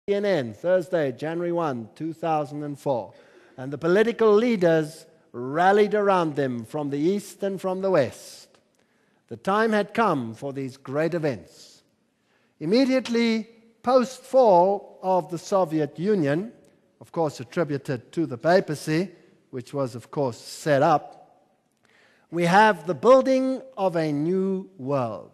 CNN, Thursday, January 1, 2004. And the political leaders rallied around them from the east and from the west. The time had come for these great events. Immediately post-fall of the Soviet Union, of course attributed to the papacy, which was of course set up, we have the building of a new world.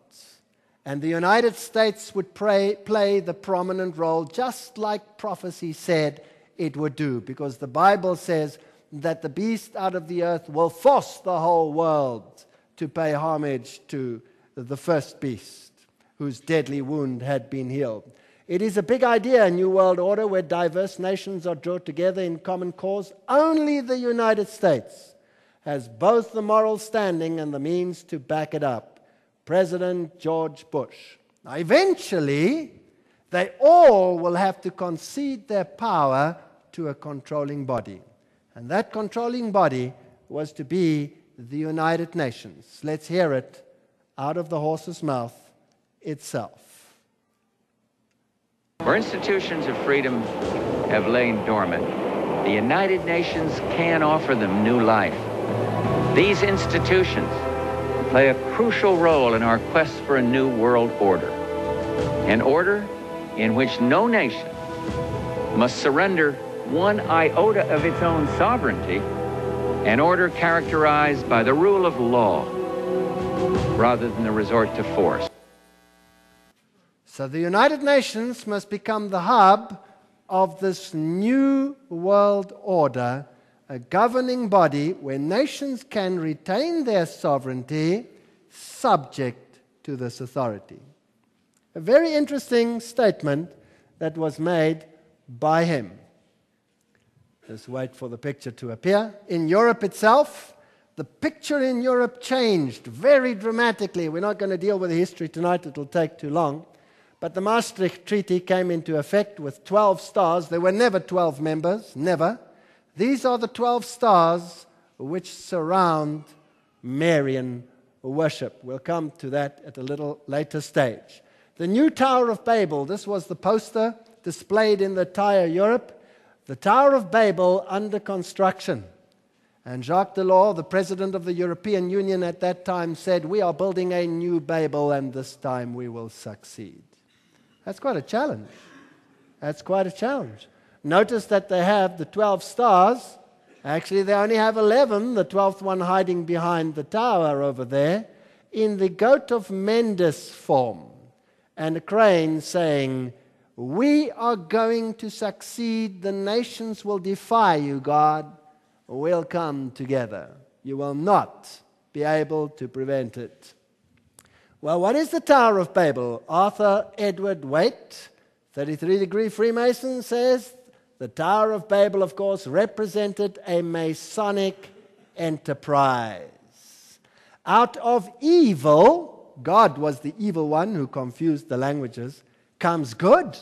And the United States would play the prominent role, just like prophecy said it would do, because the Bible says that the beast out of the earth will force the whole world to pay homage to the first beast, whose deadly wound had been healed. It is a big idea, a new world order, where diverse nations are drawn together in common cause. Only the United States has both the moral standing and the means to back it up. President George Bush. Now, eventually, they all will have to concede their power to a controlling body. And that controlling body was to be the United Nations. Let's hear it out of the horse's mouth itself. Where institutions of freedom have lain dormant, the United Nations can offer them new life. These institutions play a crucial role in our quest for a new world order, an order in which no nation must surrender one iota of its own sovereignty, an order characterized by the rule of law rather than the resort to force. So the United Nations must become the hub of this new world order, a governing body where nations can retain their sovereignty subject to this authority. A very interesting statement that was made by him. Just wait for the picture to appear. In Europe itself, the picture in Europe changed very dramatically. We're not going to deal with the history tonight, it will take too long. But the Maastricht Treaty came into effect with 12 stars. There were never 12 members, never. These are the 12 stars which surround Marian worship. We'll come to that at a little later stage. The new Tower of Babel, this was the poster displayed in the entire Europe. The Tower of Babel under construction. And Jacques Delors, the president of the European Union at that time, said, "We are building a new Babel and this time we will succeed." That's quite a challenge. That's quite a challenge. Notice that they have the 12 stars. Actually, they only have 11, the 12th one hiding behind the tower over there, in the goat of Mendes form. And a crane saying, "We are going to succeed. The nations will defy you, God. We'll come together. You will not be able to prevent it." Well, what is the Tower of Babel? Arthur Edward Waite, 33-degree Freemason, says the Tower of Babel, of course, represented a Masonic enterprise. Out of evil, God was the evil one who confused the languages, comes good,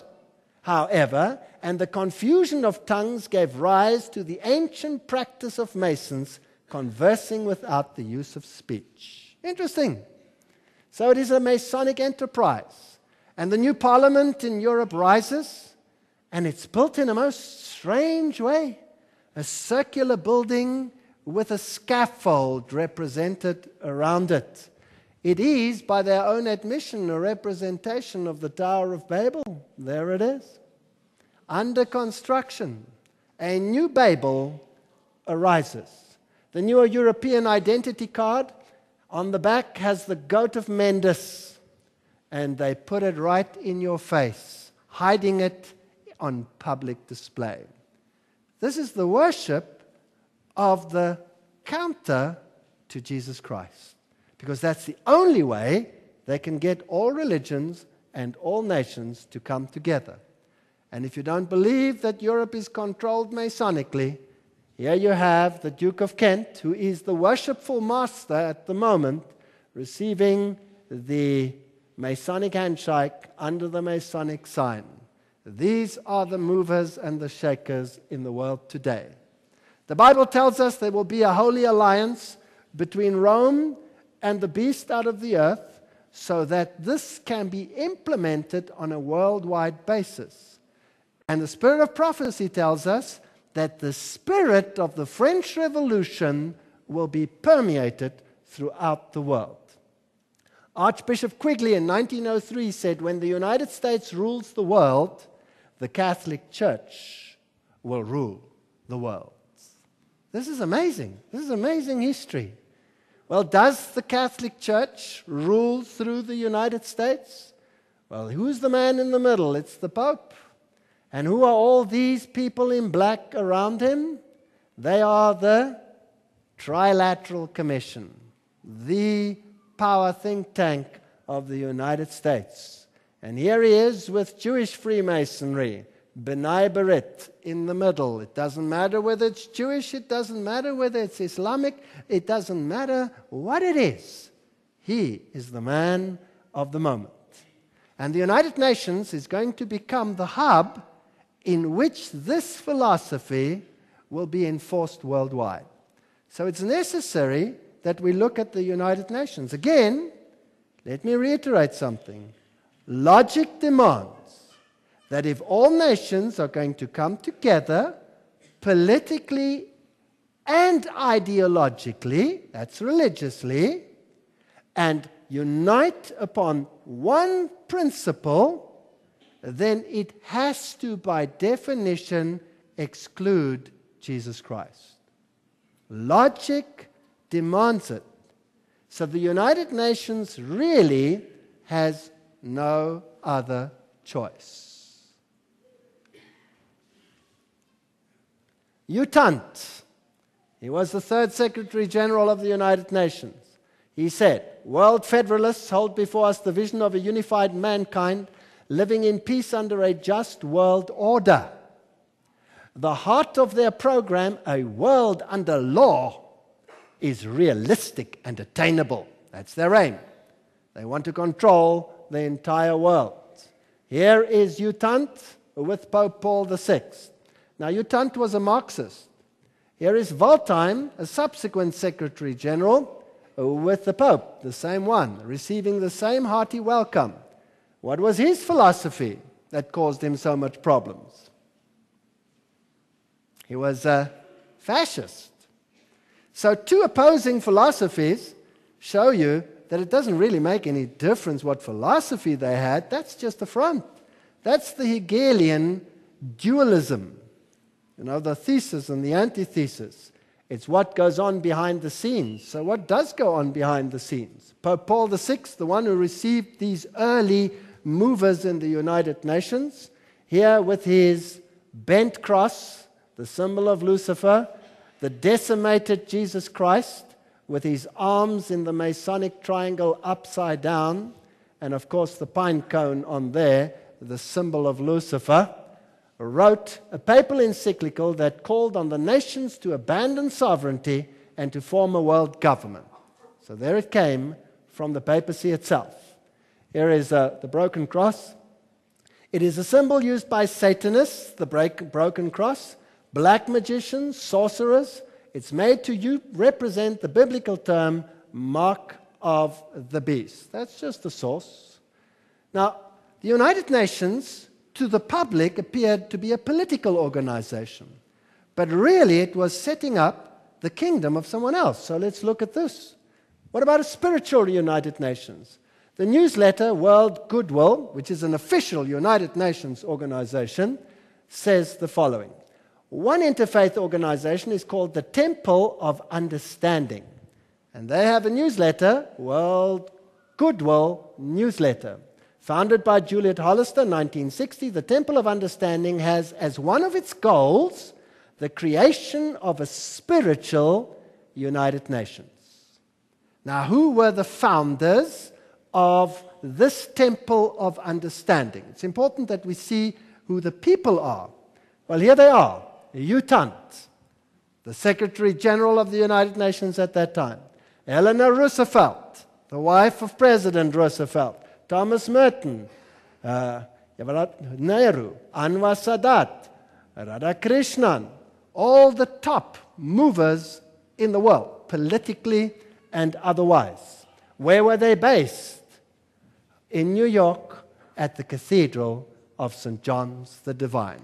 however, and the confusion of tongues gave rise to the ancient practice of Masons conversing without the use of speech. Interesting. So it is a Masonic enterprise. And the new parliament in Europe rises, and it's built in a most strange way. A circular building with a scaffold represented around it. It is, by their own admission, a representation of the Tower of Babel. There it is. Under construction, a new Babel arises. The new European identity card on the back has the goat of Mendes, and they put it right in your face, hiding it on public display. This is the worship of the counter to Jesus Christ, because that's the only way they can get all religions and all nations to come together. And if you don't believe that Europe is controlled Masonically, here you have the Duke of Kent, who is the worshipful master at the moment, receiving the Masonic handshake under the Masonic sign. These are the movers and the shakers in the world today. The Bible tells us there will be a holy alliance between Rome and the beast out of the earth, so that this can be implemented on a worldwide basis. And the spirit of prophecy tells us that the spirit of the French Revolution will be permeated throughout the world. Archbishop Quigley in 1903 said, when the United States rules the world, the Catholic Church will rule the world. This is amazing. This is amazing history. Well, does the Catholic Church rule through the United States? Well, who's the man in the middle? It's the Pope. And who are all these people in black around him? They are the Trilateral Commission, the power think tank of the United States. And here he is with Jewish Freemasonry, B'nai B'rith, in the middle. It doesn't matter whether it's Jewish, it doesn't matter whether it's Islamic, it doesn't matter what it is. He is the man of the moment. And the United Nations is going to become the hub in which this philosophy will be enforced worldwide. So it's necessary that we look at the United Nations. Again, let me reiterate something. Logic demands that if all nations are going to come together politically and ideologically, that's religiously, and unite upon one principle, then it has to, by definition, exclude Jesus Christ. Logic demands it. So the United Nations really has no other choice. U Thant, he was the third Secretary General of the United Nations. He said, world federalists hold before us the vision of a unified mankind living in peace under a just world order. The heart of their program, a world under law, is realistic and attainable. That's their aim. They want to control the entire world. Here is U Thant with Pope Paul VI. Now, U Thant was a Marxist. Here is Waldheim, a subsequent Secretary General, with the Pope, the same one, receiving the same hearty welcome. What was his philosophy that caused him so much problems? He was a fascist. So two opposing philosophies show you that it doesn't really make any difference what philosophy they had. That's just a front. That's the Hegelian dualism. You know, the thesis and the antithesis. It's what goes on behind the scenes. So what does go on behind the scenes? Pope Paul VI, the one who received these early movers in the United Nations, here with his bent cross, the symbol of Lucifer, the decimated Jesus Christ, with his arms in the Masonic triangle upside down, and of course the pine cone on there, the symbol of Lucifer, wrote a papal encyclical that called on the nations to abandon sovereignty and to form a world government. So there it came from the papacy itself. Here is the broken cross. It is a symbol used by Satanists, the broken cross, black magicians, sorcerers. It's made to represent the biblical term, mark of the beast. That's just the source. Now, the United Nations, to the public, appeared to be a political organization. But really, it was setting up the kingdom of someone else. So let's look at this. What about a spiritual United Nations? The newsletter World Goodwill, which is an official United Nations organization, says the following. One interfaith organization is called the Temple of Understanding. And they have a newsletter, World Goodwill Newsletter. Founded by Juliet Hollister in 1960, the Temple of Understanding has as one of its goals the creation of a spiritual United Nations. Now, who were the founders of this Temple of Understanding? It's important that we see who the people are. Well, here they are. U Thant, the Secretary General of the United Nations at that time. Eleanor Roosevelt, the wife of President Roosevelt. Thomas Merton, Nehru, Anwar Sadat, Radhakrishnan, all the top movers in the world, politically and otherwise. Where were they based? In New York, at the Cathedral of St. John's the Divine.